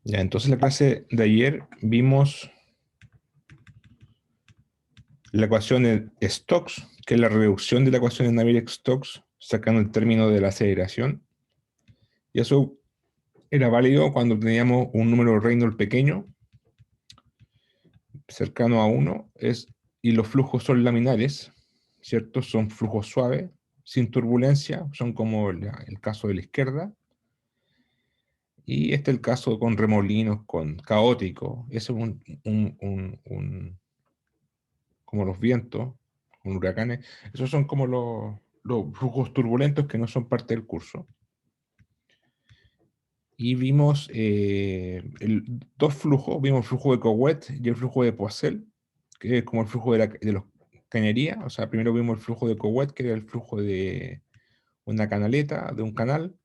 Ya, entonces en la clase de ayer vimos la ecuación de Stokes, que es la reducción de la ecuación de Navier-Stokes, sacando el término de la aceleración. Y eso era válido cuando teníamos un número Reynolds pequeño, cercano a 1, y los flujos son laminares, ¿cierto? Son flujos suaves, sin turbulencia, son como el caso de la izquierda. Y este es el caso con remolinos, con caótico. Eso es como los vientos, con huracanes. Esos son como los flujos turbulentos que no son parte del curso. Y vimos dos flujos, vimos el flujo de Couette y el flujo de Poiseuille, que es como el flujo de los cañerías. O sea, primero vimos el flujo de Couette, que era el flujo de una canaleta, de un canal,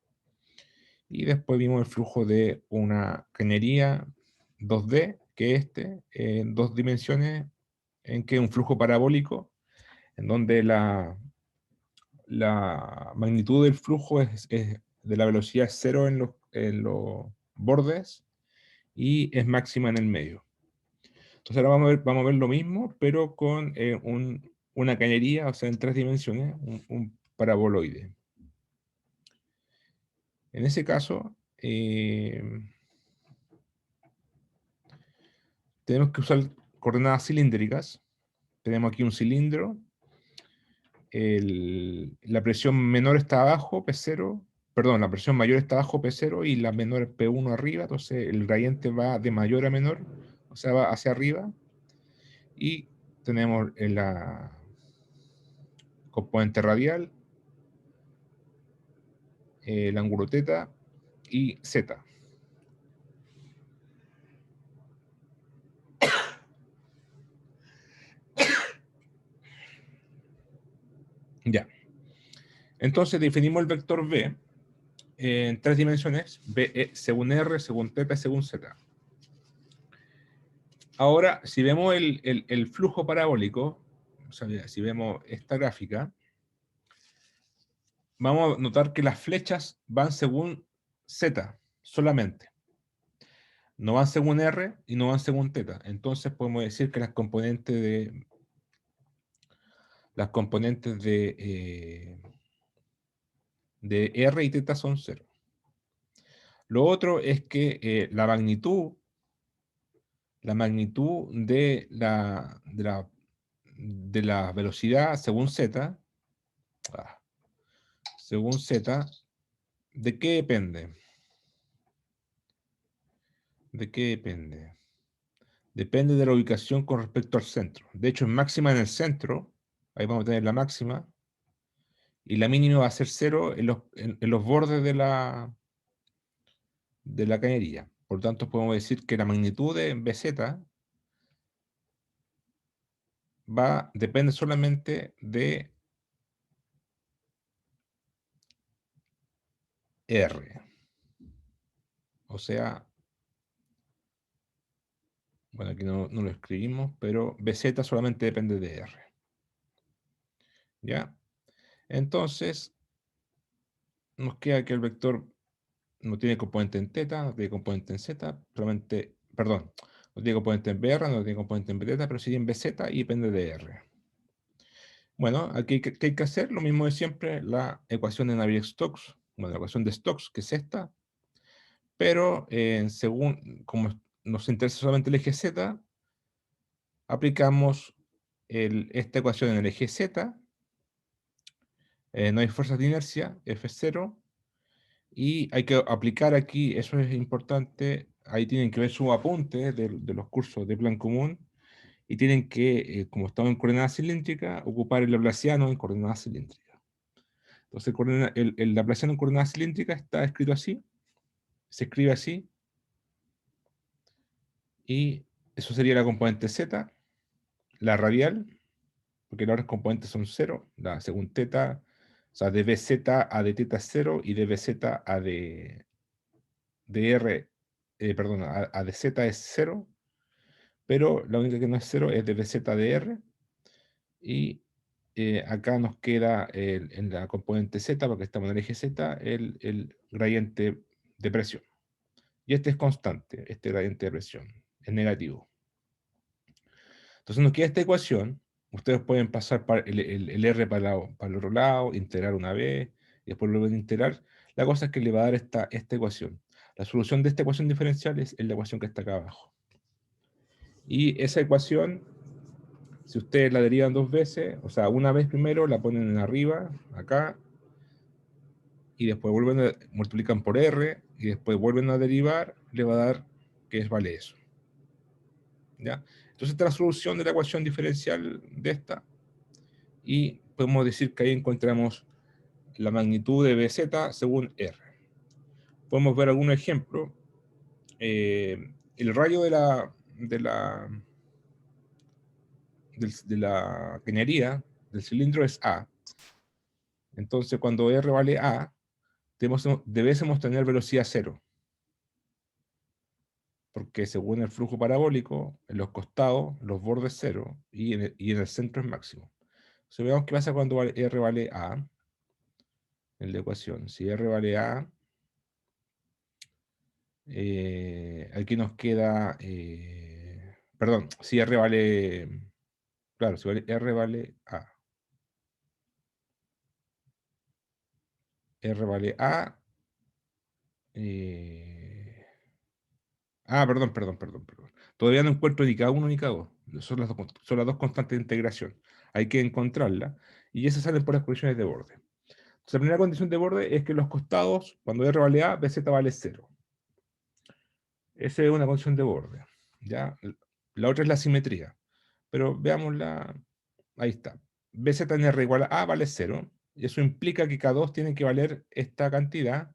y después vimos el flujo de una cañería 2D, que es en dos dimensiones, en que es un flujo parabólico, en donde la magnitud del flujo de la velocidad es cero en los bordes y es máxima en el medio. Entonces ahora vamos a ver lo mismo, pero con una cañería, o sea, en tres dimensiones, un paraboloide. En ese caso, tenemos que usar coordenadas cilíndricas. Tenemos aquí un cilindro. La presión menor está abajo, P0, perdón, la presión mayor está abajo, P0, y la menor es P1 arriba. Entonces el gradiente va de mayor a menor, o sea, va hacia arriba. Y tenemos la componente radial, el ángulo θ y z. Ya. Entonces definimos el vector B en tres dimensiones, B según R, según θ y según z. Ahora, si vemos el flujo parabólico, o sea, si vemos esta gráfica, vamos a notar que las flechas van según Z solamente. No van según R y no van según θ. Entonces podemos decir que las componentes de R y θ son cero. Lo otro es que la magnitud de la velocidad según Z, ¿de qué depende? ¿De qué depende? Depende de la ubicación con respecto al centro. De hecho, es máxima en el centro, ahí vamos a tener la máxima, y la mínima va a ser cero en los bordes de la cañería. Por lo tanto, podemos decir que la magnitud de BZ depende solamente de R. O sea, bueno, aquí no lo escribimos, pero BZ solamente depende de R. ¿Ya? Entonces, nos queda que el vector no tiene componente en θ, no tiene componente en z, solamente, perdón, no tiene componente en BR, no tiene componente en beta, pero sí en BZ y depende de R. Bueno, aquí ¿qué hay que hacer? Lo mismo de siempre, la ecuación de Navier-Stokes, bueno, la ecuación de Stokes, que es esta, pero como nos interesa solamente el eje Z, aplicamos esta ecuación en el eje Z, no hay fuerzas de inercia, F0, y hay que aplicar aquí, eso es importante, ahí tienen que ver su apunte de los cursos de plan común, y tienen que, como estamos en coordenada cilíndrica, ocupar el laplaciano en coordenada cilíndrica. Entonces el laplaciano en coordenada cilíndrica está escrito así, se escribe así, y eso sería la componente z, la radial, porque las otras componentes son cero, según θ, o sea, de bz a de θ es 0, y de bz a de r, perdón, a de z es 0, pero la única que no es 0 es de bz de r, y acá nos queda en la componente z, porque estamos en el eje z, el gradiente de presión. y este es constante, este gradiente de presión, es negativo. Entonces nos queda esta ecuación, ustedes pueden pasar el R para el otro lado, integrar una vez, y después lo vuelven a integrar. La cosa es que le va a dar esta ecuación. La solución de esta ecuación diferencial es la ecuación que está acá abajo. Y esa ecuación, si ustedes la derivan dos veces, o sea, una vez primero la ponen en arriba, acá, y después multiplican por R, y después vuelven a derivar, le va a dar que vale eso. ¿Ya? Entonces esta es la solución de la ecuación diferencial de esta, y podemos decir que ahí encontramos la magnitud de BZ según R. Podemos ver algún ejemplo. El radio de la cañería del cilindro es A. Entonces, cuando R vale A, debemos tener velocidad cero. Porque según el flujo parabólico, en los costados, los bordes cero, y en el centro es máximo. Entonces, veamos qué pasa cuando R vale A en la ecuación. Si R vale A, aquí nos queda, perdón, si R vale, claro, si R vale A. R vale A. eh, perdón. Todavía no encuentro ni K1 ni K2. Son las dos constantes de integración. Hay que encontrarla. Y esas salen por las condiciones de borde. Entonces, la primera condición de borde es que los costados, cuando R vale A, BZ vale 0. Esa es una condición de borde. ¿Ya? La otra es la simetría. Pero veámosla. Ahí está. BZ en R igual a A vale 0. Y eso implica que K2 tiene que valer esta cantidad.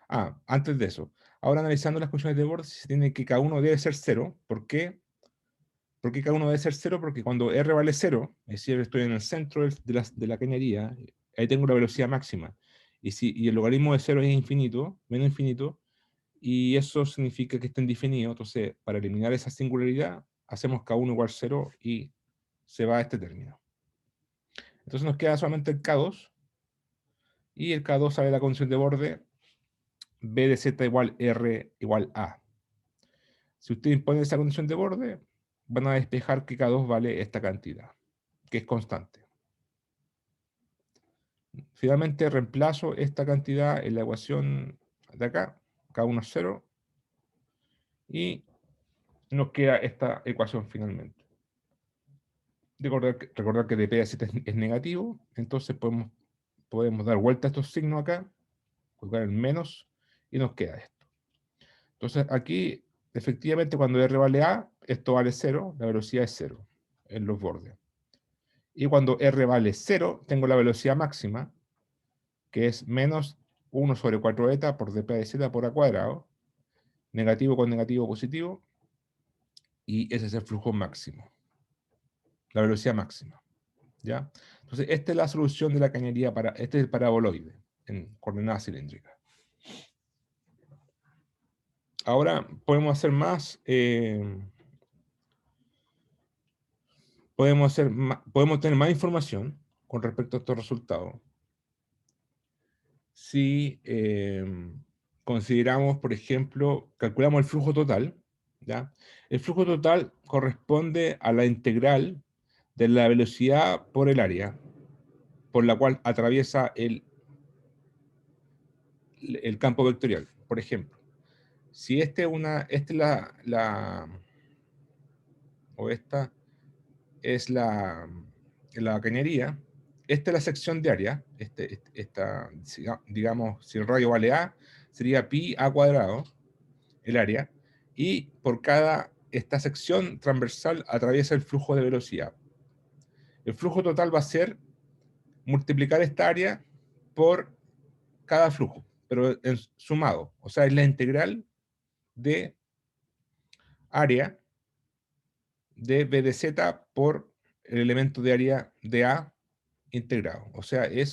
Antes de eso. Ahora analizando las condiciones de borde, se tiene que K1 debe ser 0. ¿Por qué? ¿Por qué K1 debe ser 0? Porque cuando R vale 0, es decir, estoy en el centro de la cañería, ahí tengo la velocidad máxima. Y el logaritmo de 0 es infinito, menos infinito, y eso significa que está indefinido. Entonces, para eliminar esa singularidad, hacemos K1 igual 0 y se va a este término. Entonces nos queda solamente el K2, y el K2 sale la condición de borde B de Z igual R igual A. Si ustedes imponen esa condición de borde, van a despejar que K2 vale esta cantidad, que es constante. Finalmente reemplazo esta cantidad en la ecuación de acá, K1 es 0, y nos queda esta ecuación finalmente. Recordar que dp de z es negativo, entonces podemos dar vuelta a estos signos acá, colocar el menos, y nos queda esto. Entonces aquí, efectivamente, cuando R vale A, esto vale 0, la velocidad es 0 en los bordes. Y cuando R vale 0, tengo la velocidad máxima, que es menos 1 sobre 4 eta por dp de z por a cuadrado, negativo con negativo positivo, y ese es el flujo máximo, la velocidad máxima. ¿Ya? Entonces, esta es la solución de la cañería este es el paraboloide en coordenadas cilíndricas. Ahora podemos hacer más, podemos tener más información con respecto a estos resultados si consideramos, por ejemplo, calculamos el flujo total, ¿ya? El flujo total corresponde a la integral de la velocidad por el área por la cual atraviesa el campo vectorial. Por ejemplo, si esta es la cañería, esta es la sección de área, digamos, si el radio vale A, sería pi a cuadrado, el área, y por esta sección transversal atraviesa el flujo de velocidad. El flujo total va a ser multiplicar esta área por cada flujo, pero sumado, o sea, es la integral de área de B de Z por el elemento de área de A integrado. O sea, en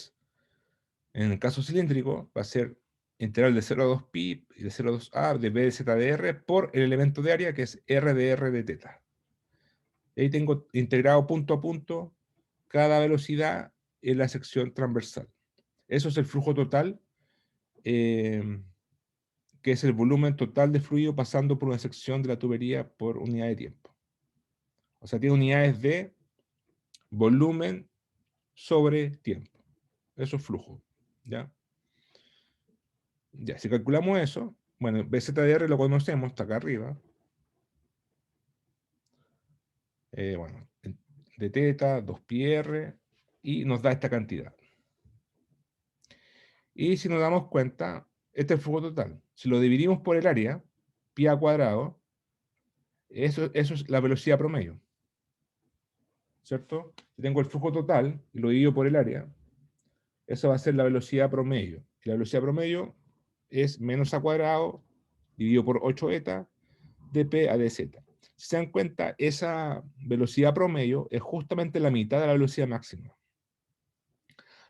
el caso cilíndrico, va a ser integral de 0 a 2 pi y de 0 a 2 a de B de Z de R por el elemento de área que es R de R de teta. Y ahí tengo integrado punto a punto cada velocidad en la sección transversal. Eso es el flujo total que es el volumen total de fluido pasando por una sección de la tubería por unidad de tiempo. O sea, tiene unidades de volumen sobre tiempo. Eso es flujo. ¿Ya? Ya, si calculamos eso, bueno, BZDR lo conocemos, está acá arriba. Bueno, de teta, 2πr, y nos da esta cantidad. Y si nos damos cuenta, este es el flujo total. Si lo dividimos por el área, pi a cuadrado, eso es la velocidad promedio, ¿cierto? Si tengo el flujo total y lo divido por el área, eso va a ser la velocidad promedio. Y la velocidad promedio es menos a cuadrado dividido por 8 eta dp a dz. Si se dan cuenta, esa velocidad promedio es justamente la mitad de la velocidad máxima.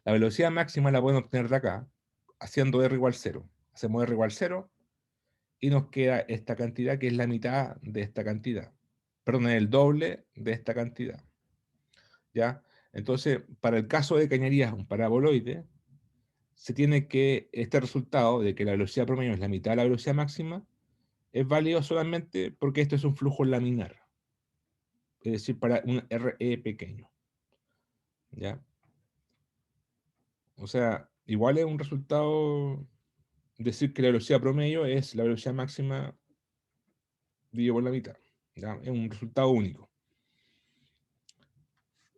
La velocidad máxima la podemos obtener de acá, haciendo r igual 0. Hacemos r igual 0 y nos queda esta cantidad que es la mitad de esta cantidad. Perdón, es el doble de esta cantidad. ¿Ya? Entonces, para el caso de cañerías, un paraboloide, se tiene que, este resultado de que la velocidad promedio es la mitad de la velocidad máxima, es válido solamente porque esto es un flujo laminar. Es decir, para un RE pequeño. ¿Ya? O sea, igual es un resultado decir que la velocidad promedio es la velocidad máxima dividido por la mitad. ¿Ya? Es un resultado único.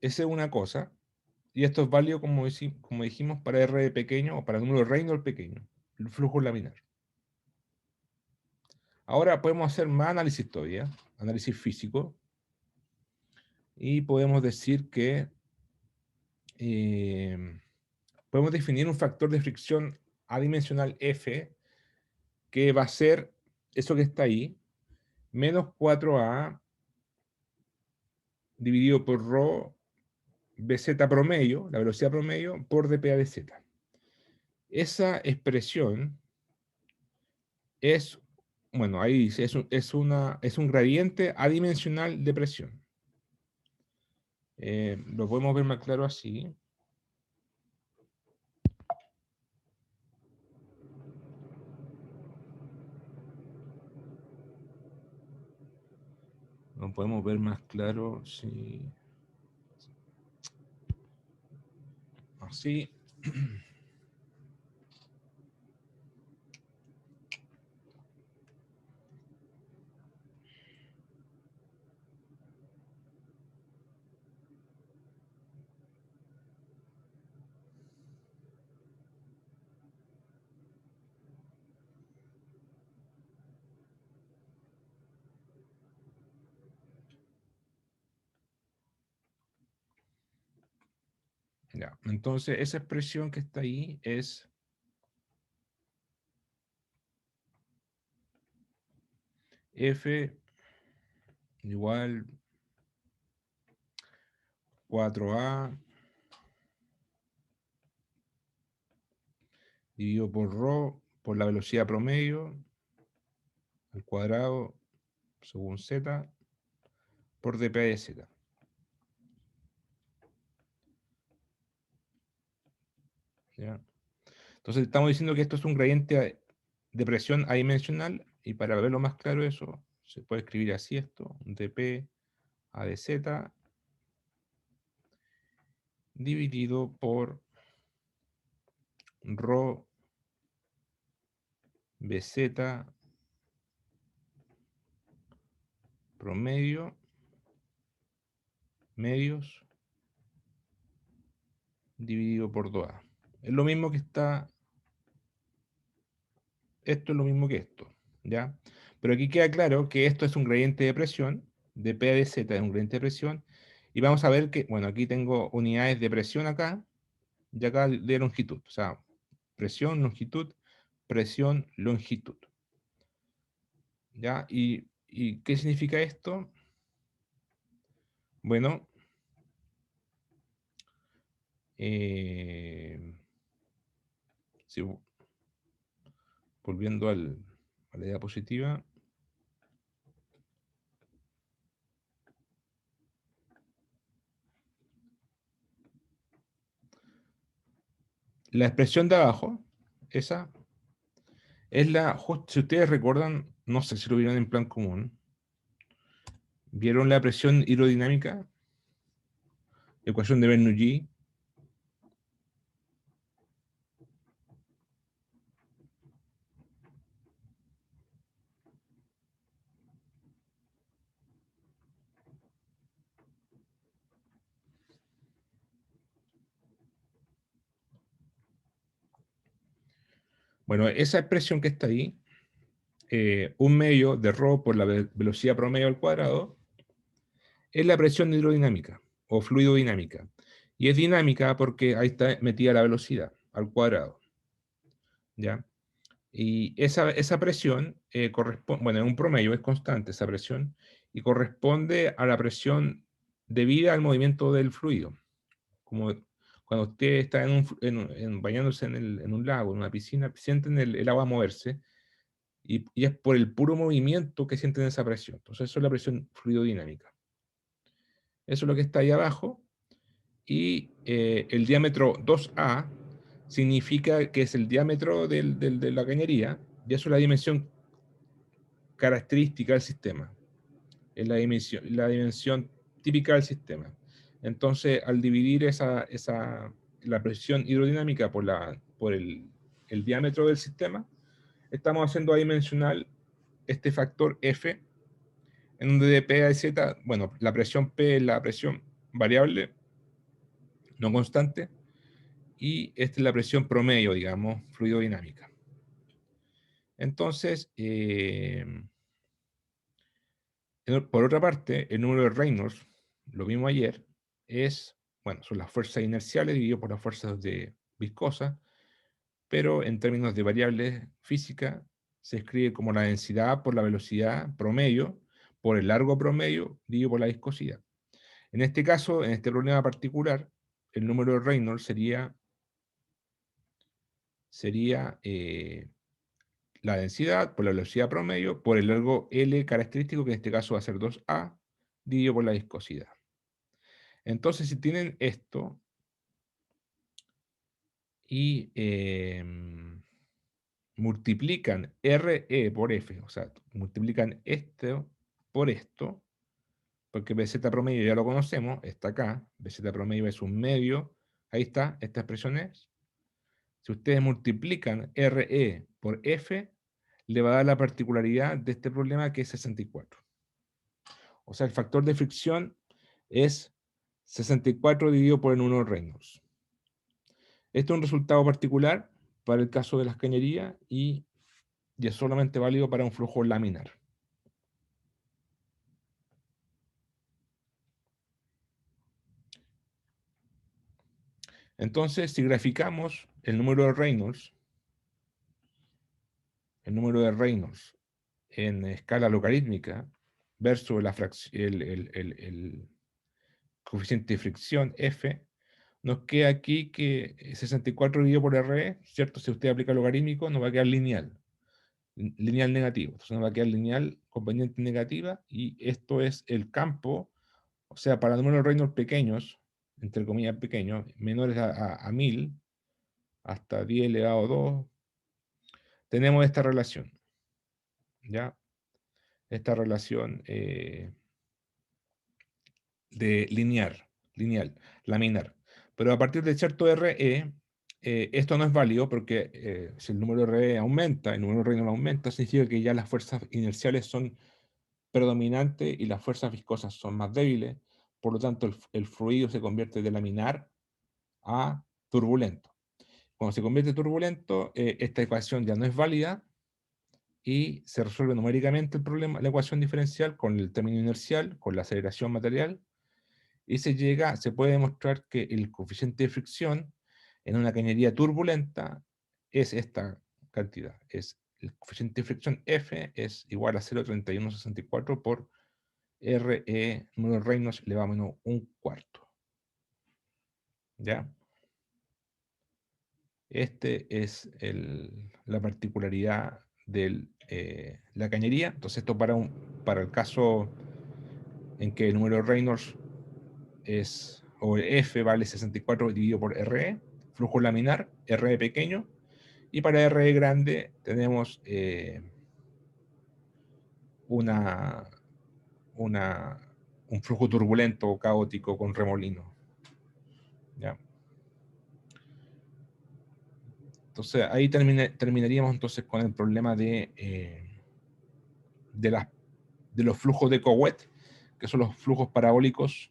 Esa es una cosa. Y esto es válido, como dijimos, para R pequeño o para el número de Reynolds pequeño, el flujo laminar. Ahora podemos hacer más análisis todavía, análisis físico, y podemos decir que eh, podemos definir un factor de fricción adimensional F, que va a ser eso que está ahí, menos 4A dividido por ρ BZ promedio, la velocidad promedio, por dPA de Z. Esa expresión es, bueno, ahí dice, es un gradiente adimensional de presión. Lo podemos ver más claro así. Lo podemos ver más claro si así. Ya. Entonces, esa expresión que está ahí es F igual 4A dividido por ρ por la velocidad promedio al cuadrado según Z por dP de Z. ¿Ya? Entonces estamos diciendo que esto es un gradiente de presión adimensional, y para verlo más claro eso, se puede escribir así esto, dP a de Z dividido por ρ BZ promedio medios dividido por 2A. Es lo mismo que está, esto es lo mismo que esto, ¿ya? Pero aquí queda claro que esto es un gradiente de presión, de P a de Z es un gradiente de presión, y vamos a ver que, bueno, aquí tengo unidades de presión acá, y acá de longitud, o sea, presión, longitud, ¿ya? ¿Y qué significa esto? Bueno, eh, si, volviendo a la diapositiva, la expresión de abajo, esa Si ustedes recuerdan, no sé si lo vieron en plan común, ¿vieron la presión hidrodinámica? Ecuación de Bernoulli. Bueno, esa expresión que está ahí, un medio de ρ por la velocidad promedio al cuadrado, es la presión hidrodinámica o fluidodinámica. Y es dinámica porque ahí está metida la velocidad al cuadrado. ¿Ya? Y esa presión corresponde, bueno, en un promedio es constante esa presión, y corresponde a la presión debida al movimiento del fluido. Como cuando usted está bañándose en un lago, en una piscina, sienten el agua moverse, y es por el puro movimiento que sienten esa presión. Entonces, eso es la presión fluidodinámica. Eso es lo que está ahí abajo. Y el diámetro 2A significa que es el diámetro de la cañería, y eso es la dimensión característica del sistema. Es la dimensión típica del sistema. Entonces, al dividir la presión hidrodinámica por el diámetro del sistema, estamos haciendo adimensional este factor F, en donde de P a Z, bueno, la presión P es la presión variable, no constante, y esta es la presión promedio, digamos, fluidodinámica. Entonces, por otra parte, el número de Reynolds, lo vimos ayer, bueno, son las fuerzas inerciales dividido por las fuerzas de viscosa, pero en términos de variables físicas se escribe como la densidad por la velocidad promedio por el largo promedio dividido por la viscosidad. En este caso, en este problema particular, el número de Reynolds sería la densidad por la velocidad promedio por el largo L característico, que en este caso va a ser 2A, dividido por la viscosidad. Entonces, si tienen esto y multiplican RE por F, o sea, multiplican esto por esto, porque BZ promedio ya lo conocemos, está acá, BZ promedio es un medio, ahí está, esta expresión es. Si ustedes multiplican RE por F, le va a dar la particularidad de este problema, que es 64. O sea, el factor de fricción es 64 dividido por el número de Reynolds. Este es un resultado particular para el caso de las cañerías y es solamente válido para un flujo laminar. Entonces, si graficamos el número de Reynolds en escala logarítmica versus el coeficiente de fricción F, nos queda aquí que 64 dividido por RE, ¿cierto? Si usted aplica logarítmico, nos va a quedar lineal negativo. Entonces nos va a quedar lineal con pendiente negativa, y esto es el campo, o sea, para números de Reynolds pequeños, entre comillas pequeños, menores a 1000, hasta 10 elevado a 2, tenemos esta relación, ¿ya? Esta relación de lineal, laminar. Pero a partir de cierto RE, esto no es válido porque si el número RE aumenta, el número de Reynolds aumenta, significa que ya las fuerzas inerciales son predominantes y las fuerzas viscosas son más débiles. Por lo tanto, el fluido se convierte de laminar a turbulento. Cuando se convierte en turbulento, esta ecuación ya no es válida y se resuelve numéricamente el problema, la ecuación diferencial con el término inercial, con la aceleración material, y se puede demostrar que el coeficiente de fricción en una cañería turbulenta es esta cantidad. El coeficiente de fricción F es igual a 0,3164 por RE, número de Reynolds elevado a menos un cuarto. ¿Ya? Este es la particularidad de la cañería. Entonces, esto para el caso en que el número de Reynolds o F vale 64 dividido por RE, flujo laminar, RE pequeño, Y para R grande tenemos un flujo turbulento, caótico, con remolino. ¿Ya? Entonces, ahí terminaríamos entonces con el problema de los flujos de Couette, que son los flujos parabólicos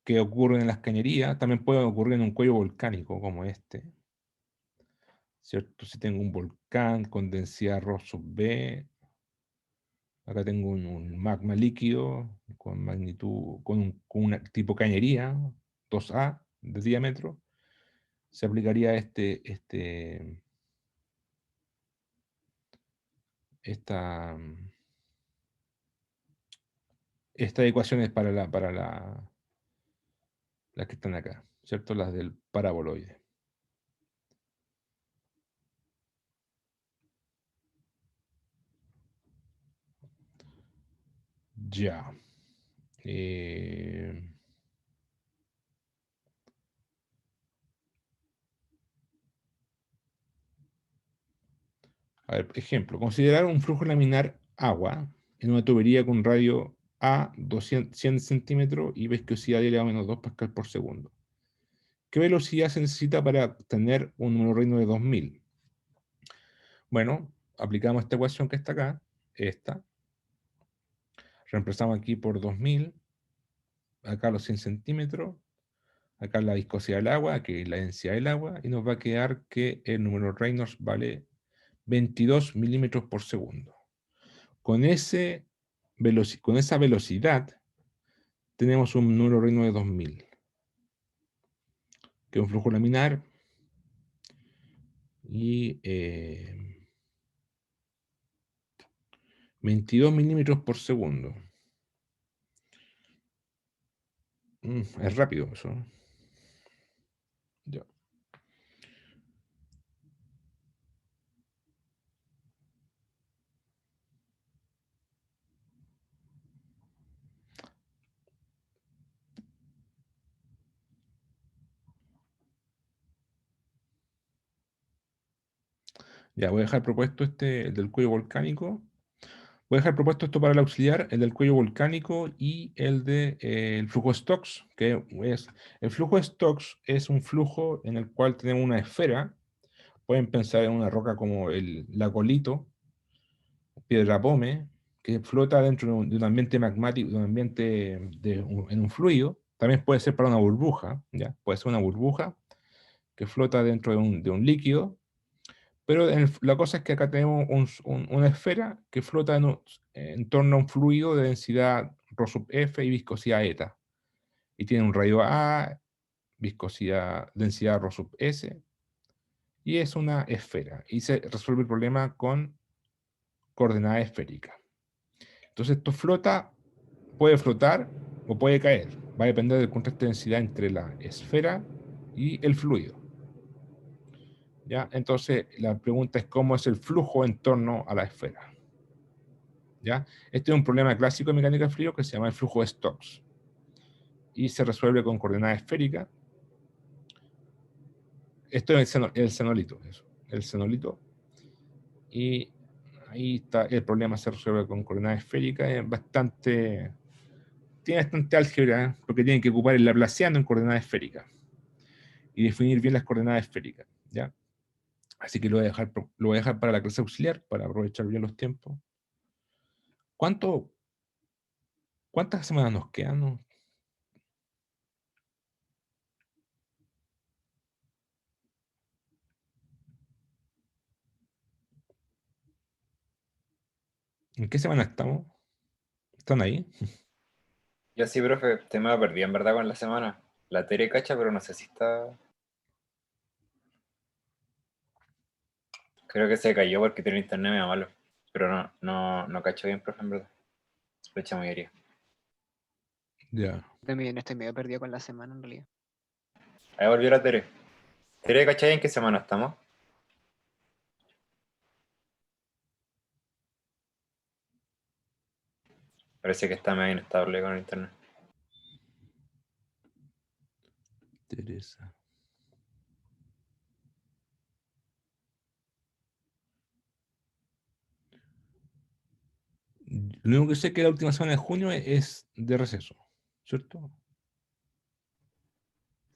que ocurren en las cañerías. También pueden ocurrir en un cuello volcánico como este, ¿cierto? Si tengo un volcán con densidad Rho sub B, acá tengo un magma líquido con magnitud, con una tipo cañería, 2A de diámetro, se aplicaría estas ecuaciones las que están acá, ¿cierto? Las del paraboloide. Ya. A ver, ejemplo, considerar un flujo laminar agua en una tubería con radio A 100 centímetros y viscosidad elevado a menos 2 pascal por segundo. ¿Qué velocidad se necesita para tener un número reino de 2000? Bueno, aplicamos esta ecuación que está acá, esta, reemplazamos aquí por 2000, acá los 100 centímetros, acá la viscosidad del agua, que es la densidad del agua, y nos va a quedar que el número Reynolds vale 22 milímetros por segundo. Con esa velocidad tenemos un número Reynolds de 2000, que es un flujo laminar, y 22 milímetros por segundo. Es rápido eso. Ya. Ya, voy a dejar propuesto el del cuello volcánico. Voy a dejar propuesto esto para el auxiliar, el del cuello volcánico y el flujo Stokes, que es, el flujo Stokes es un flujo en el cual tenemos una esfera. Pueden pensar en una roca como la Colito, piedra Pómez, que flota dentro de un ambiente magmático, de un ambiente en un fluido. También puede ser para una burbuja, ¿ya? Puede ser una burbuja que flota dentro de un líquido. Pero la cosa es que acá tenemos una esfera que flota en torno a un fluido de densidad Rho sub F y viscosidad eta. Y tiene un radio A, densidad Rho sub S, y es una esfera. Y se resuelve el problema con coordenada esférica. Entonces esto puede flotar o puede caer. Va a depender del contraste de densidad entre la esfera y el fluido. ¿Ya? Entonces la pregunta es cómo es el flujo en torno a la esfera. ¿Ya? Este es un problema clásico de mecánica de fluido que se llama el flujo de Stokes. Y se resuelve con coordenada esférica. Esto es el senolito. El senolito. Y ahí está el problema, se resuelve con coordenada esférica. Tiene bastante álgebra, porque tienen que ocupar el laplaciano en coordenada esférica y definir bien las coordenadas esféricas. ¿Ya? Así que lo voy a dejar para la clase auxiliar, para aprovechar bien los tiempos. ¿Cuántas semanas nos quedan? ¿No? ¿En qué semana estamos? ¿Están ahí? Yo sí, profe, te me perdí en verdad con la semana. La Tere cacha, pero no sé si está. Creo que se cayó porque tiene internet medio malo. Pero no cacho bien, profe, en verdad. Sospecha muy herida. Ya. También estoy medio perdido con la semana en realidad. Ahí volvió la Tere. Tere, ¿cachai en qué semana estamos? Parece que está medio inestable con el internet. interesa. Lo único que sé es que la última semana de junio es de receso, ¿cierto?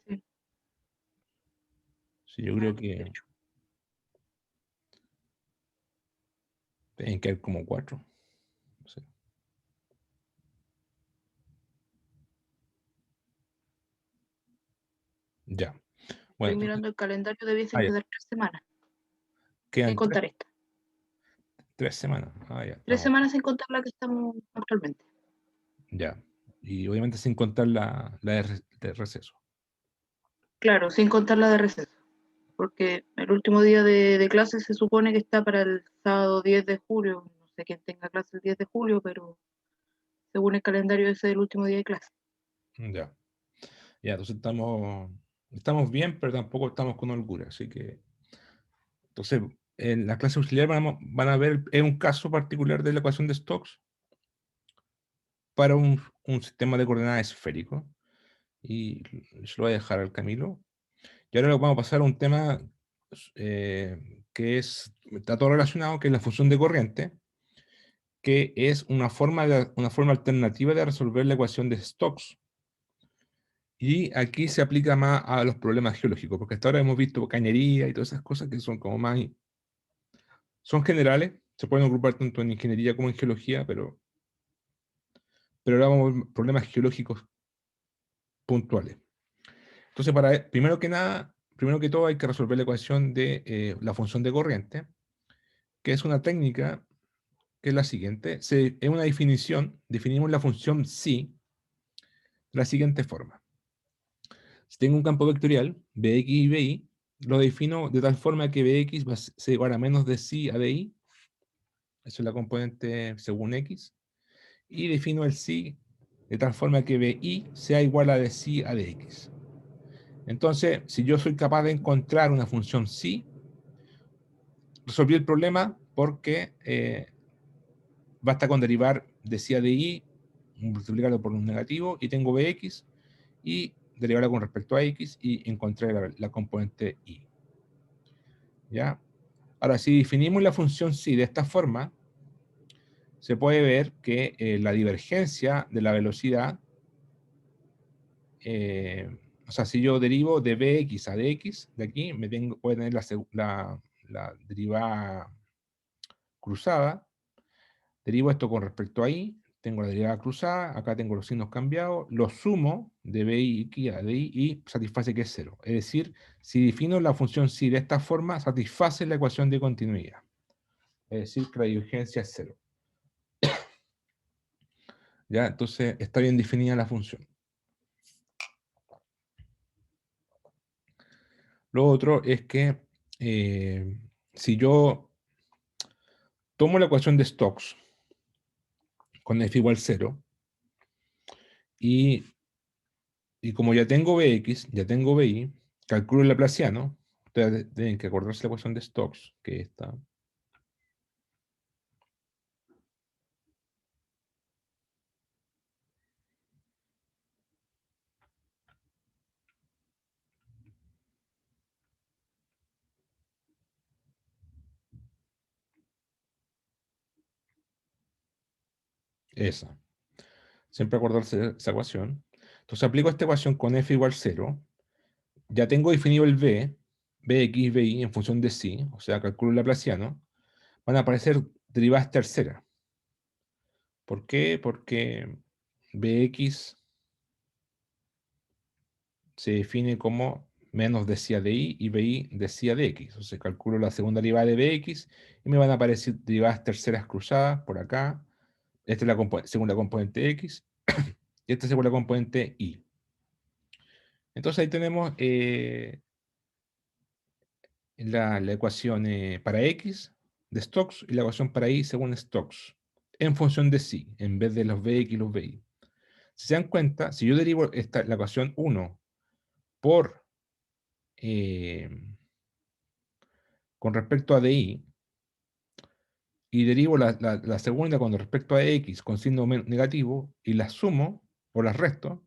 Sí. Sí, yo creo De que hecho. deben caer como 4. No sé. Ya. Bueno, Estoy mirando el calendario, debiesen ya. quedar 3 semanas, Quedan sin contar esta. 3 semanas. Ya, 3 vamos. semanas sin contar la que estamos actualmente. Ya. Y obviamente sin contar la de receso. Claro, sin contar la de receso. Porque el último día de clase se supone que está para el sábado 10 de julio. No sé quién tenga clase el 10 de julio, pero según el calendario ese es el último día de clase. Ya. Ya, entonces estamos bien, pero tampoco estamos con holgura. Así que, entonces, en la clase auxiliar van a ver un caso particular de la ecuación de Stokes para un sistema de coordenadas esférico. Y se lo voy a dejar al Camilo. Y ahora vamos a pasar a un tema que está todo relacionado, que es la función de corriente, que es una forma alternativa de resolver la ecuación de Stokes. Y aquí se aplica más a los problemas geológicos, porque hasta ahora hemos visto cañería y todas esas cosas que son como más... Son generales, se pueden agrupar tanto en ingeniería como en geología, pero ahora vamos a ver problemas geológicos puntuales. Entonces, primero que todo, hay que resolver la ecuación de la función de corriente, que es una técnica que es la siguiente. Es una definición, definimos la función psi de la siguiente forma. Si tengo un campo vectorial, Bx y Bi, lo defino de tal forma que Bx va a ser igual a menos de psi a Di. Eso es la componente según X. Y defino el psi de tal forma que Bi sea igual a de psi a dx. Entonces, si yo soy capaz de encontrar una función psi, resolví el problema porque basta con derivar de psi a di, multiplicarlo por un negativo, y tengo Bx, y derivarla con respecto a X, y encontré la componente Y. ¿Ya? Ahora, si definimos la función psi de esta forma, se puede ver que la divergencia de la velocidad, o sea, si yo derivo de Bx a dx, de aquí, voy a tener la derivada cruzada. Derivo esto con respecto a y, tengo la derivada cruzada, acá tengo los signos cambiados, lo sumo de bi a di y satisface que es 0. Es decir, si defino la función psi de esta forma, satisface la ecuación de continuidad. Es decir, que la divergencia es 0. ¿Ya? Entonces, está bien definida la función. Lo otro es que si yo tomo la ecuación de Stokes con f igual 0 y como ya tengo Bx, ya tengo Bi, calculo el laplaciano. Ustedes deben que acordarse la ecuación de Stokes, que está. Esa. Siempre acordarse de esa ecuación. Entonces aplico esta ecuación con f igual 0. Ya tengo definido el b, bx, bi en función de psi, o sea, calculo el laplaciano. Van a aparecer derivadas terceras. ¿Por qué? Porque bx se define como menos de psi a di y bi de psi a dx. Entonces calculo la segunda derivada de bx y me van a aparecer derivadas terceras cruzadas por acá. Esta es la segunda componente x y esta es la componente y. Entonces ahí tenemos la ecuación para x de Stokes y la ecuación para y según Stokes en función de psi, en vez de los bx y los bi. Si se dan cuenta, si yo derivo la ecuación 1 por con respecto a di y derivo la segunda con respecto a x con signo negativo y las sumo o las resto,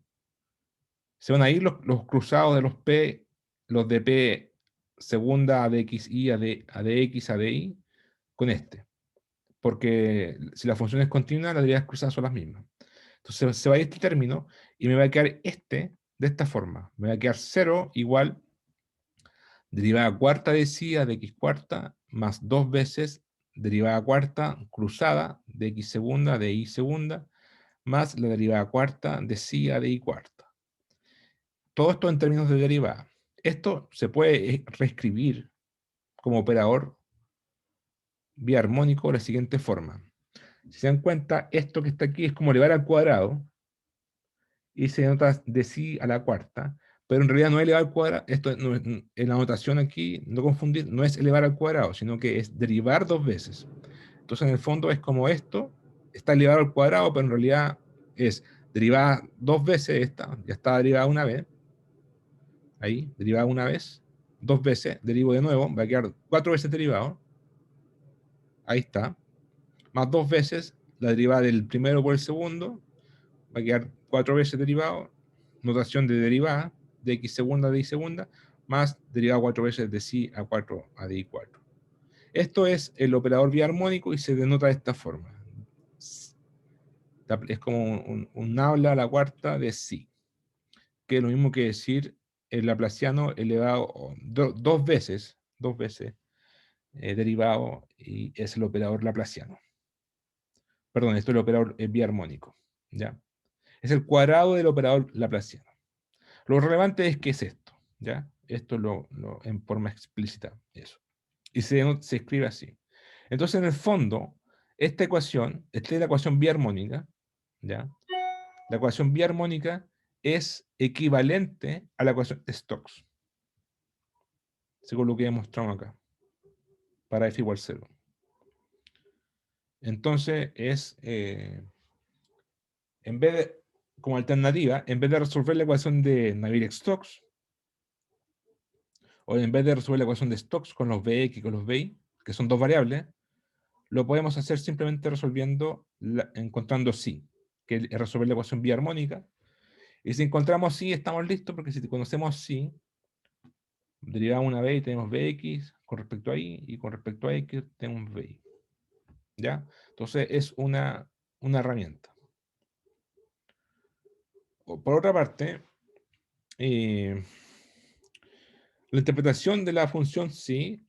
Se van a ir los cruzados de los P, los de P segunda a dxi, a dx, a dy, con este. Porque si la función es continua, las derivadas cruzadas son las mismas. Entonces se va a ir este término y me va a quedar este de esta forma. Me va a quedar 0 igual derivada cuarta de psi a dx cuarta más 2 veces derivada cuarta cruzada de x segunda de y segunda más la derivada cuarta de psi a dy cuarta. Todo esto en términos de derivada. Esto se puede reescribir como operador biarmónico de la siguiente forma. Si se dan cuenta, esto que está aquí es como elevar al cuadrado y se denota de psi a la cuarta, pero en realidad no es elevar al cuadrado. Esto no es, en la notación aquí, no confundir, no es elevar al cuadrado, sino que es derivar 2 veces. Entonces en el fondo es como esto, está elevado al cuadrado, pero en realidad es derivada 2 veces esta, ya está derivada una vez, ahí, derivada una vez, 2 veces, derivo de nuevo, va a quedar 4 veces derivado, ahí está, más 2 veces la derivada del primero por el segundo, va a quedar 4 veces derivado, notación de derivada, de x segunda de y segunda, más derivado 4 veces de psi a 4 a dy 4. Esto es el operador biarmónico y se denota de esta forma. Es como un habla a la cuarta de psi, que es lo mismo que decir el laplaciano elevado 2 veces derivado, y es el operador laplaciano. Perdón, esto es el operador biarmónico, ¿ya? Es el cuadrado del operador laplaciano. Lo relevante es que es esto, ¿ya? Esto en forma explícita, eso. Y se escribe así. Entonces, en el fondo, esta es la ecuación biarmónica, ¿ya? La ecuación biarmónica es equivalente a la ecuación de Stokes, según lo que he mostrado acá, para f igual 0. Entonces, en vez de, como alternativa, en vez de resolver la ecuación de Navier-Stokes, o en vez de resolver la ecuación de Stokes con los Bx y con los By, que son dos variables, lo podemos hacer simplemente encontrando psi, que es resolver la ecuación biarmónica. Y si encontramos psi, estamos listos, porque si conocemos psi, derivamos una b y tenemos bx con respecto a y, y con respecto a x tenemos by. ¿Ya? Entonces es una herramienta. Por otra parte, la interpretación de la función psi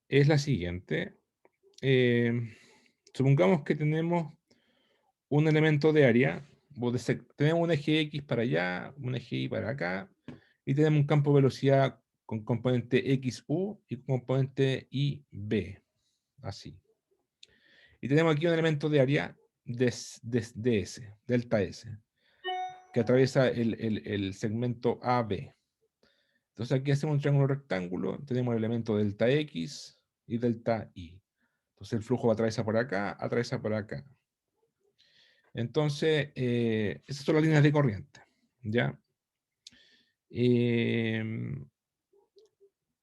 es la siguiente. Supongamos que tenemos un elemento de área, tenemos un eje X para allá, un eje Y para acá, y tenemos un campo de velocidad con componente XU y componente IB, así. Y tenemos aquí un elemento de área DS, delta S, que atraviesa el segmento AB. Entonces aquí hacemos un triángulo rectángulo, tenemos el elemento delta X y delta Y. Entonces el flujo atraviesa por acá, atraviesa por acá. Entonces, esas son las líneas de corriente, ¿ya?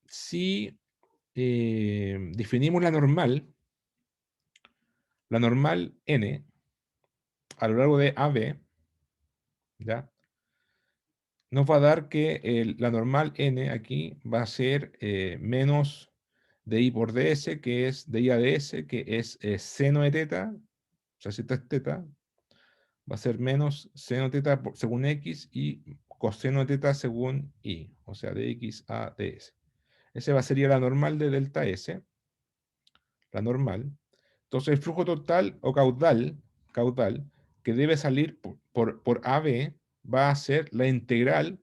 Si definimos la normal n, a lo largo de AB, ¿ya? Nos va a dar que la normal n aquí va a ser menos de i por ds, que es de i a ds, que es seno de teta, o sea, si esta es teta, va a ser menos seno de teta según x y coseno de teta según y, o sea, de x a ds. Esa sería la normal de delta s, la normal. Entonces el flujo total o caudal que debe salir por AB va a ser la integral,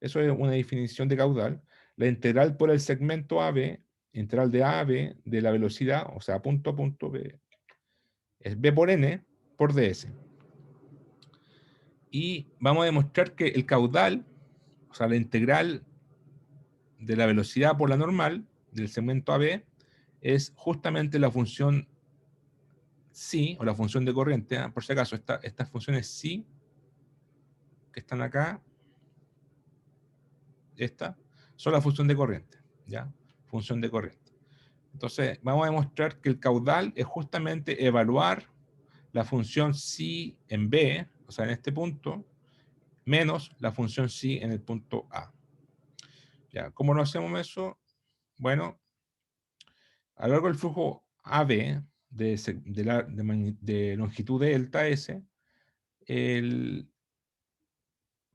eso es una definición de caudal, la integral por el segmento AB, integral de A a B, de la velocidad, o sea, punto a punto B, es B por N por ds. Y vamos a demostrar que el caudal, o sea, la integral de la velocidad por la normal del segmento AB es justamente la función psi, o la función de corriente, por si acaso, estas funciones psi, que están acá, son la función de corriente, ¿ya? Función de corriente. Entonces, vamos a demostrar que el caudal es justamente evaluar la función psi en B, o sea, en este punto, menos la función psi en el punto A. Ya, ¿cómo no hacemos eso? Bueno, a lo largo del flujo AB de longitud de delta S,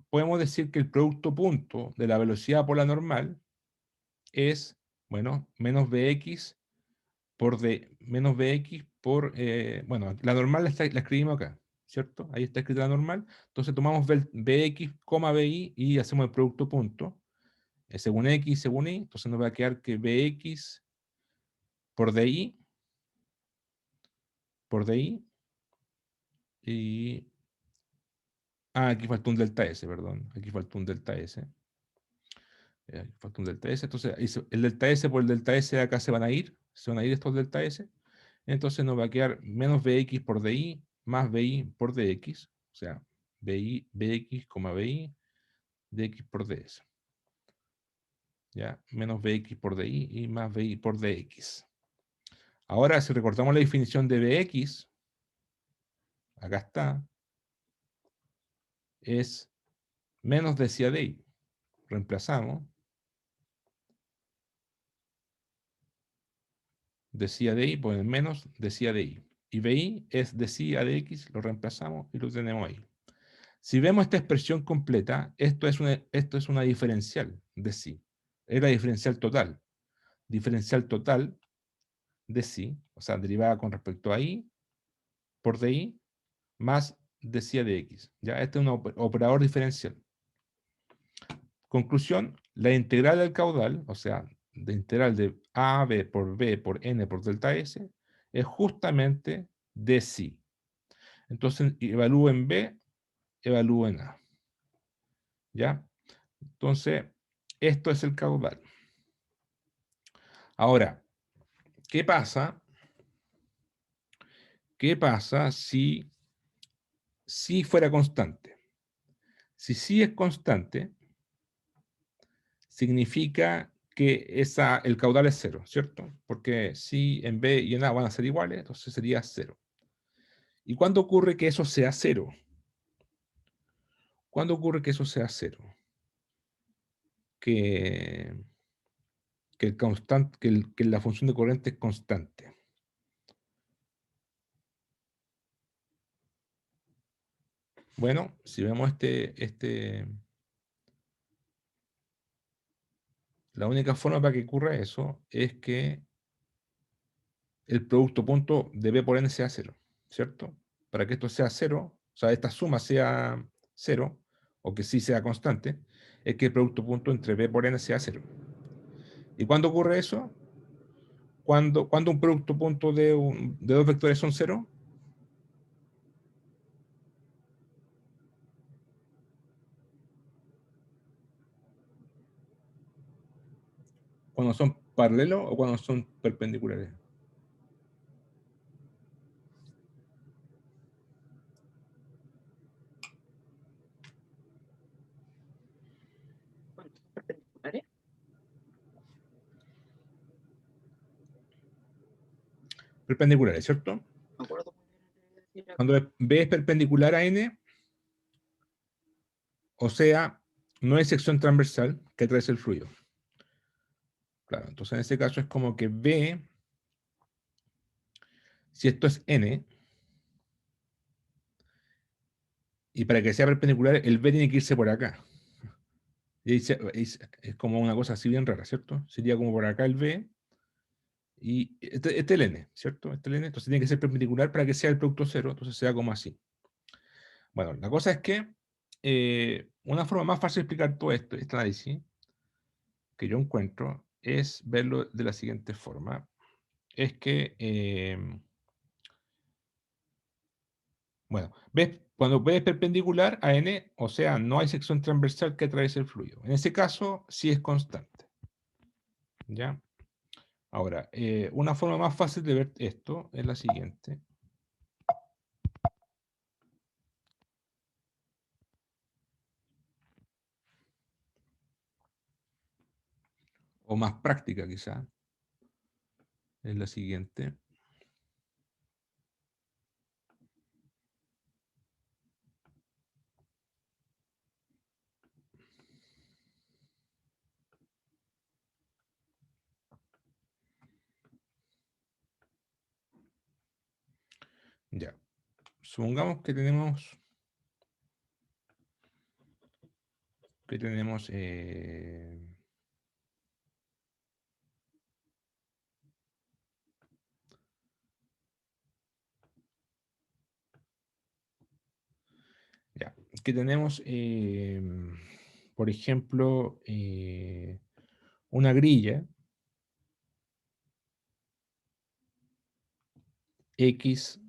podemos decir que el producto punto de la velocidad por la normal es, bueno, menos Bx por, bueno, la normal la escribimos acá, ¿cierto? Ahí está escrita la normal. Entonces tomamos Bx, Bi y hacemos el producto punto. Según X, según Y, entonces nos va a quedar que Bx por Di, y... Ah, aquí faltó un delta S, perdón. Aquí faltó un delta S. Aquí faltó un delta S. Entonces, el delta S por el delta S de acá se van a ir estos delta S. Entonces nos va a quedar menos Bx por Di más Bi por Dx. O sea, Bx, Bi, Dx por Ds. ¿Ya? Menos Bx por Di y más Bi por Dx. Ahora, si recortamos la definición de Bx, acá está, es menos decía Di. Reemplazamos. Decía Di por el menos decía Di. Y Bi es decía Dx, lo reemplazamos y lo tenemos ahí. Si vemos esta expresión completa, esto es una diferencial de sí. Es la diferencial total. Diferencial total de sí, o sea, derivada con respecto a I por DI, más decía de X. ¿Ya? Este es un operador diferencial. Conclusión, la integral del caudal, o sea, de integral de AB por B por N por delta S, es justamente de sí. Entonces, evalúen B, evalúen A. ¿Ya? Entonces, esto es el caudal. Ahora, ¿qué pasa? ¿Qué pasa si fuera constante? Si sí es constante, significa que el caudal es cero, ¿cierto? Porque si en B y en A van a ser iguales, entonces sería cero. ¿Y cuándo ocurre que eso sea cero? ¿Cuándo ocurre que eso sea cero? Que la función de corriente es constante. Bueno, si vemos la única forma para que ocurra eso es que el producto punto de B por N sea cero, ¿cierto? Para que esto sea cero, o sea, esta suma sea cero, o que sí sea constante, es que el producto punto entre B por N sea cero. ¿Y cuándo ocurre eso? Cuando un producto punto de dos vectores son cero. Cuando son paralelos o cuando son perpendiculares. Bueno, son perpendiculares. Perpendiculares, ¿cierto? No me acuerdo muy bien de decir Cuando B es perpendicular a N, o sea, no hay sección transversal que atraviese el fluido. Claro, entonces en ese caso es como que B, si esto es N, y para que sea perpendicular, el B tiene que irse por acá. Y es como una cosa así bien rara, ¿cierto? Sería como por acá el B, y este es el N, ¿cierto? Este es el N, entonces tiene que ser perpendicular para que sea el producto cero, entonces sea como así. Bueno, la cosa es que una forma más fácil de explicar todo esto, este análisis, que yo encuentro, es verlo de la siguiente forma. Es que, bueno, cuando B es perpendicular a N, o sea, no hay sección transversal que atraviese el fluido. En ese caso, sí es constante. ¿Ya? Ahora, una forma más fácil de ver esto es la siguiente. O más práctica quizá. Es la siguiente. Ya. Supongamos que tenemos ya, que tenemos por ejemplo, una grilla X,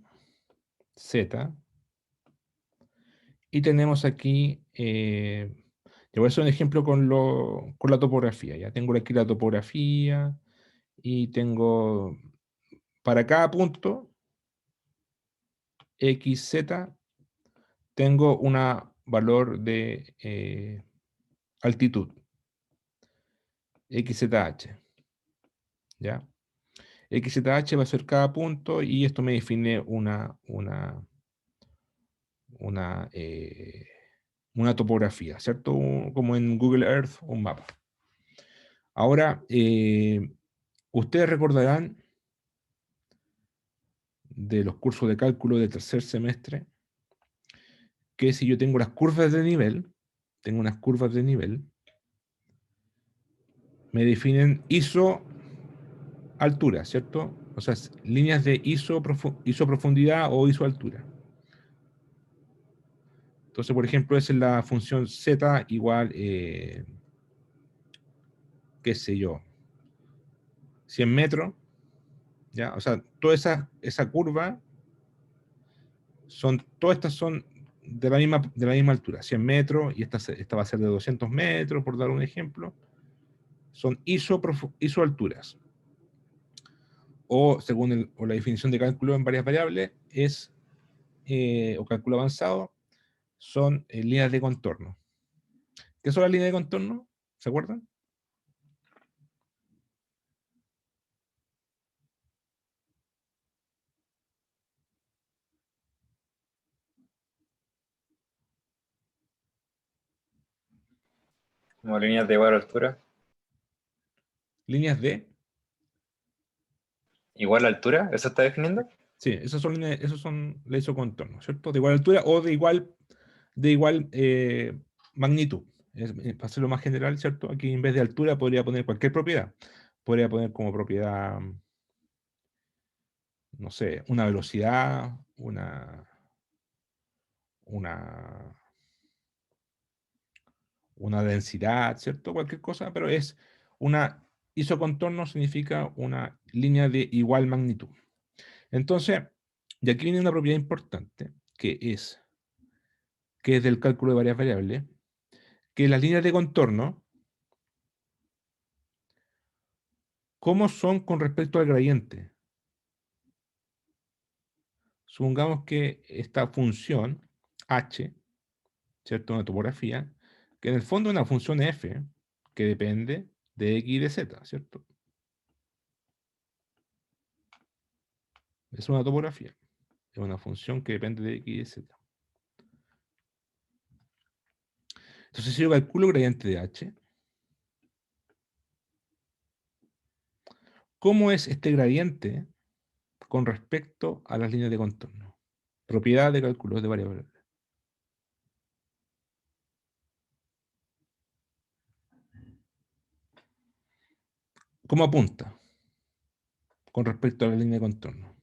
Z, y tenemos aquí, te voy a hacer un ejemplo con la topografía. Ya tengo aquí la topografía y tengo para cada punto X, Z, tengo un valor de altitud, XZH, ¿ya? XZH va a ser cada punto y esto me define una, eh, una topografía, ¿cierto? Como en Google Earth, un mapa. Ahora, ustedes recordarán de los cursos de cálculo de tercer semestre que si yo tengo las curvas de nivel, tengo unas curvas de nivel, me definen ISO altura, ¿cierto? O sea, líneas de ISO profundidad o ISO altura. Entonces, por ejemplo, esa es la función Z igual, qué sé yo, 100 metros, ¿ya? O sea, toda esa curva, todas estas son de la misma altura, 100 metros, y esta va a ser de 200 metros, por dar un ejemplo. Son ISO alturas. O según la definición de cálculo en varias variables, o cálculo avanzado, son líneas de contorno. ¿Qué son las líneas de contorno? ¿Se acuerdan? Como líneas de igual altura. Líneas de... ¿Igual altura? ¿Eso está definiendo? Sí, esos son la isocontorno, ¿cierto? De igual altura o de igual magnitud. Para hacerlo más general, ¿cierto? Aquí en vez de altura podría poner cualquier propiedad. Podría poner como propiedad, no sé, una velocidad, una, una densidad, ¿cierto? Cualquier cosa, pero es una isocontorno significa una línea de igual magnitud. Entonces, y aquí viene una propiedad importante, que es del cálculo de varias variables, que las líneas de contorno, ¿cómo son con respecto al gradiente? Supongamos que esta función h, ¿cierto? Una topografía, que en el fondo es una función f, que depende de x y de z, ¿cierto? Es una topografía, es una función que depende de x y de z. Entonces, si yo calculo el gradiente de h, ¿cómo es este gradiente con respecto a las líneas de contorno? Propiedad de cálculos de variables. ¿Cómo apunta con respecto a la línea de contorno?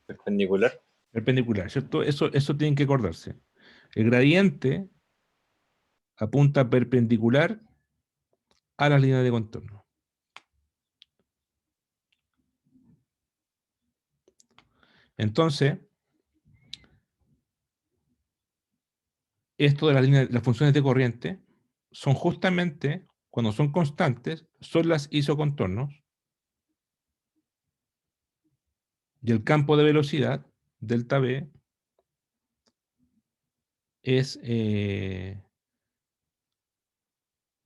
Perpendicular. Perpendicular, ¿cierto? Eso tienen que acordarse. El gradiente apunta perpendicular a las líneas de contorno. Entonces, esto de las funciones de corriente son justamente, cuando son constantes, son las isocontornos, y el campo de velocidad, delta V, es,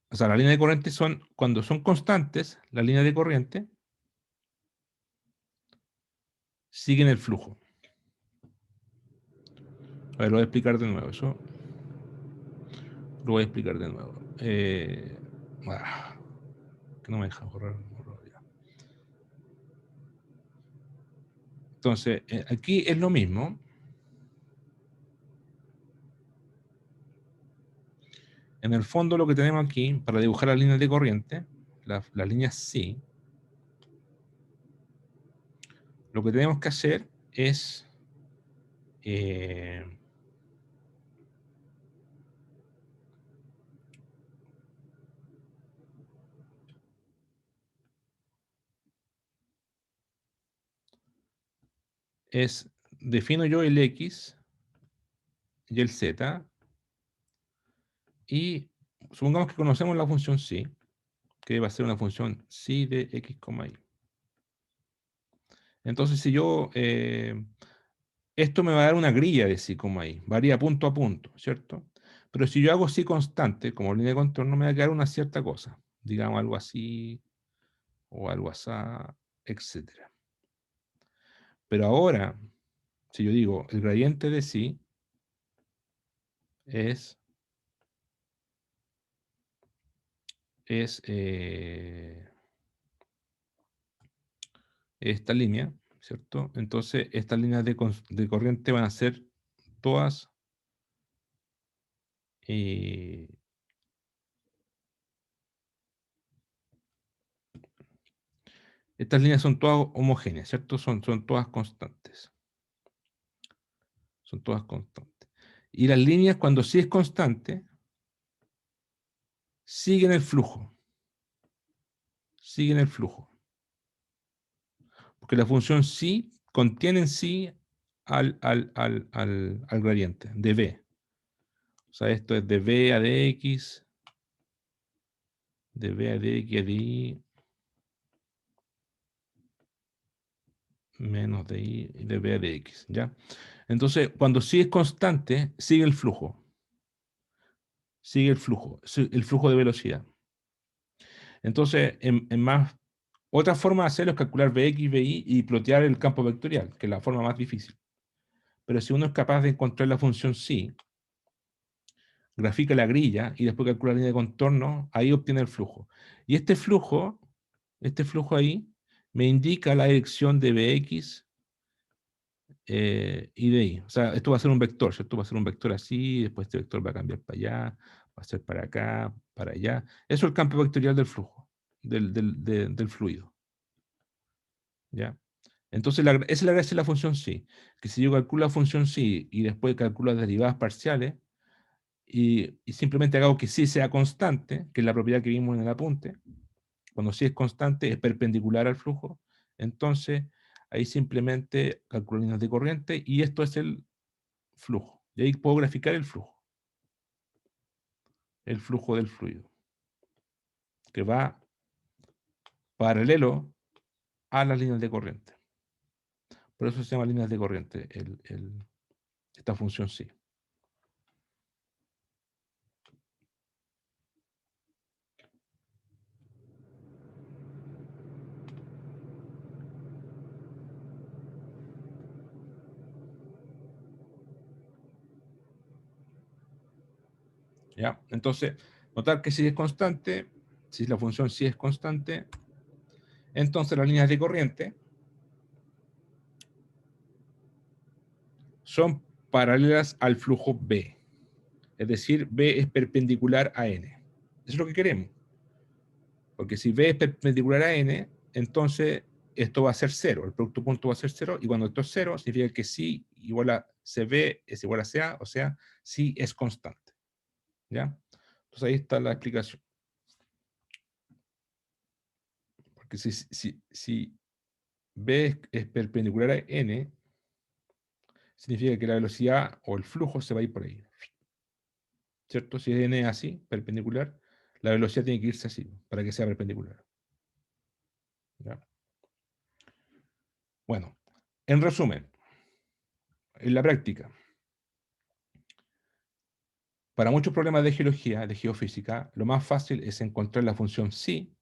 o sea, la línea de corriente cuando son constantes, las líneas de corriente siguen el flujo. A ver, lo voy a explicar de nuevo. Eso Lo voy a explicar de nuevo. Que no me deja borrar. Ya. Entonces, aquí es lo mismo. En el fondo lo que tenemos aquí, para dibujar las líneas de corriente, las líneas sí, lo que tenemos que hacer es defino yo el X y el Z, y supongamos que conocemos la función psi, que va a ser una función psi de X, Y. Entonces, si yo, esto me va a dar una grilla de psi, Y, varía punto a punto, ¿cierto? Pero si yo hago psi constante, como línea de contorno, me va a quedar una cierta cosa, digamos algo así, o algo así, etcétera. Pero ahora, si yo digo, el gradiente de psi es esta línea, ¿cierto? Entonces, estas líneas de corriente van a ser todas estas líneas son todas homogéneas, ¿cierto? Son todas constantes. Son todas constantes. Y las líneas, cuando sí es constante, siguen el flujo. Siguen el flujo. Porque la función sí contiene en sí al gradiente de B. O sea, esto es de B a dx, de B a dx a di, menos de y de B a dx, ¿ya? Entonces, cuando sí es constante, sigue el flujo. Sigue el flujo de velocidad. Entonces, otra forma de hacerlo es calcular Vx, Vi y plotear el campo vectorial, que es la forma más difícil. Pero si uno es capaz de encontrar la función psi, grafica la grilla y después calcula la línea de contorno, ahí obtiene el flujo. Y este flujo ahí, me indica la dirección de Bx y de y. O sea, esto va a ser un vector, ¿cierto? Va a ser un vector así, después este vector va a cambiar para allá, va a ser para acá, para allá. Eso es el campo vectorial del flujo, del fluido. ¿Ya? Entonces, esa es la gracia de la función psi, que si yo calculo la función psi y después calculo las derivadas parciales, y simplemente hago que psi sea constante, que es la propiedad que vimos en el apunte, cuando psi es constante es perpendicular al flujo, entonces ahí simplemente calculo líneas de corriente y esto es el flujo. Y ahí puedo graficar el flujo del fluido, que va paralelo a las líneas de corriente. Por eso se llama líneas de corriente esta función psi. ¿Ya? Entonces, notar que si es constante, si la función sí es constante, entonces las líneas de corriente son paralelas al flujo B. Es decir, B es perpendicular a N. Eso es lo que queremos. Porque si B es perpendicular a N, entonces esto va a ser cero. El producto punto va a ser cero. Y cuando esto es cero, significa que sí igual a CB es igual a CA, o sea, sí es constante. ¿Ya? Entonces ahí está la explicación. Porque si B es perpendicular a N, significa que la velocidad o el flujo se va a ir por ahí. ¿Cierto? Si N es así, perpendicular, la velocidad tiene que irse así, para que sea perpendicular. ¿Ya? Bueno, en resumen, en la práctica, para muchos problemas de geología, de geofísica, lo más fácil es encontrar la función psi,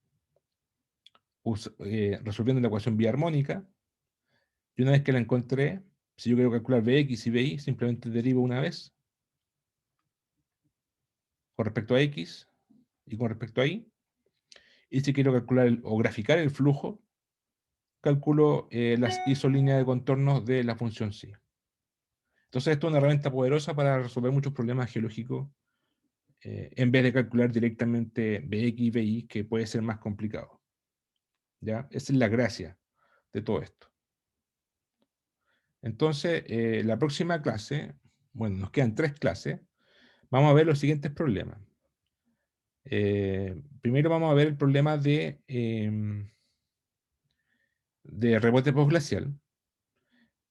resolviendo la ecuación biarmónica, y una vez que la encontré, si yo quiero calcular Bx y Bi, simplemente derivo una vez, con respecto a X y con respecto a Y. Y si quiero calcular o graficar el flujo, calculo las isolíneas de contornos de la función psi. Entonces esto es una herramienta poderosa para resolver muchos problemas geológicos en vez de calcular directamente Bx y By, que puede ser más complicado. ¿Ya? Esa es la gracia de todo esto. Entonces, la próxima clase, bueno, nos quedan 3 clases, vamos a ver los siguientes problemas. Primero vamos a ver el problema de rebote postglacial,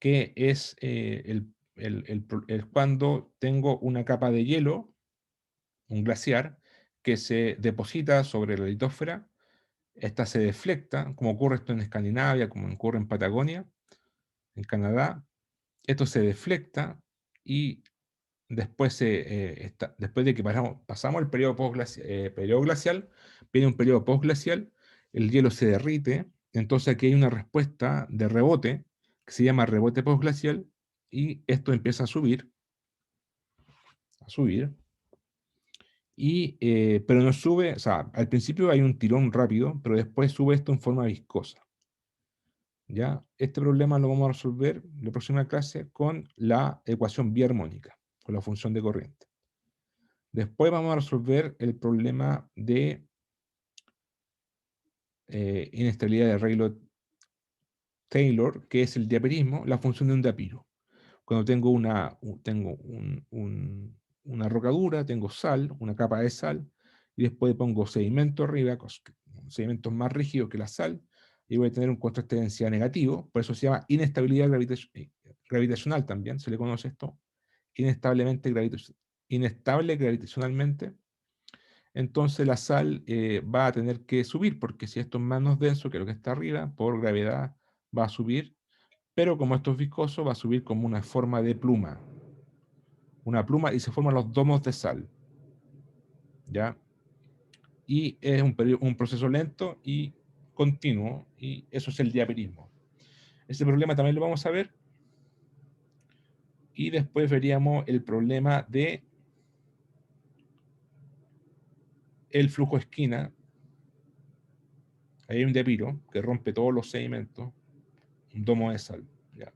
que es cuando tengo una capa de hielo, un glaciar, que se deposita sobre la litosfera. Esta se deflecta, como ocurre esto en Escandinavia, como ocurre en Patagonia, en Canadá. Esto se deflecta y después, después de que pasamos el periodo glacial, viene un periodo postglacial, el hielo se derrite, entonces aquí hay una respuesta de rebote que se llama rebote postglacial y esto empieza a subir, pero no sube, o sea, al principio hay un tirón rápido, pero después sube esto en forma viscosa. ¿Ya? Este problema lo vamos a resolver en la próxima clase con la ecuación biarmónica, con la función de corriente. Después vamos a resolver el problema de inestabilidad de Rayleigh-Taylor, que es el diapirismo, la función de un diapiro. Cuando tengo una rocadura, tengo sal, una capa de sal, y después pongo sedimento arriba, sedimentos más rígidos que la sal, y voy a tener un contraste de densidad negativo, por eso se llama inestabilidad gravitacional también, se le conoce esto, inestable gravitacionalmente. Entonces la sal va a tener que subir, porque si esto es menos denso que lo que está arriba, por gravedad va a subir, pero como esto es viscoso, va a subir como una forma de pluma. Una pluma y se forman los domos de sal. ¿Ya? Y es un proceso lento y continuo, y eso es el diapirismo. Ese problema también lo vamos a ver. Y después veríamos el problema de el flujo esquina. Ahí hay un diapiro que rompe todos los sedimentos, un domo de sal. ¿Ya?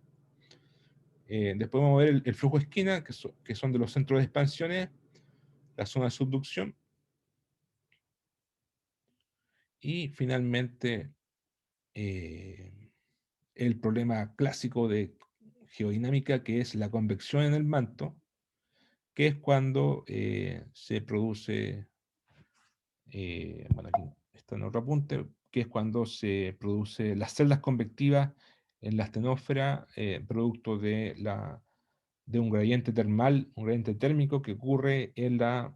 Después vamos a ver el flujo esquina, que son de los centros de expansiones, la zona de subducción. Y finalmente, el problema clásico de geodinámica, que es la convección en el manto, que es cuando se produce, bueno, aquí está en otro apunte, que es cuando se produce las celdas convectivas en la astenosfera, producto de un gradiente termal, un gradiente térmico que ocurre en la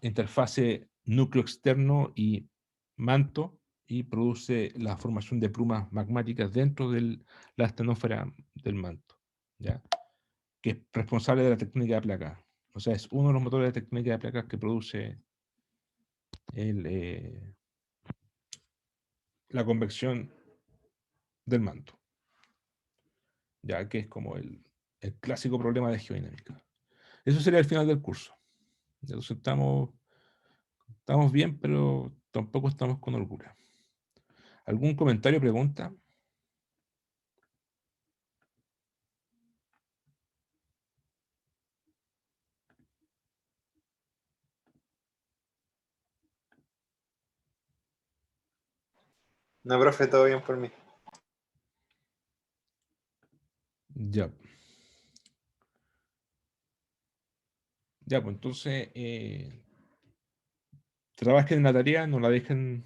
interfase núcleo externo y manto, y produce la formación de plumas magmáticas dentro de la astenosfera del manto, ¿ya? Que es responsable de la tectónica de placas. O sea, es uno de los motores de tectónica de placas que produce la convección del manto, ya que es como el clásico problema de geodinámica. Eso sería el final del curso. Entonces estamos bien, pero tampoco estamos con holgura. ¿Algún comentario, pregunta? No, profe, todo bien por mí. Ya. Ya, pues entonces, trabajen en la tarea, no la dejen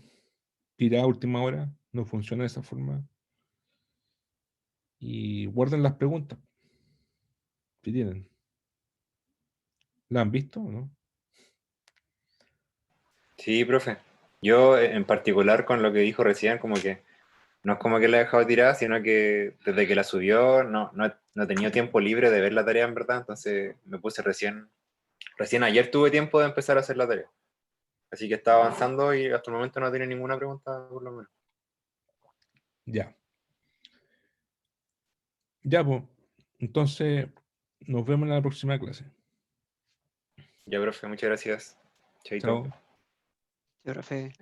tirada a última hora, no funciona de esa forma. Y guarden las preguntas si tienen. ¿La han visto o no? Sí, profe. Yo en particular con lo que dijo recién, como que no es como que la he dejado tirada, sino que desde que la subió no he tenido tiempo libre de ver la tarea en verdad, entonces me puse recién ayer tuve tiempo de empezar a hacer la tarea. Así que estaba avanzando y hasta el momento no tiene ninguna pregunta por lo menos. Ya. Ya, pues. Entonces, nos vemos en la próxima clase. Ya, profe, muchas gracias. Chaito. Chao. Yo, profe.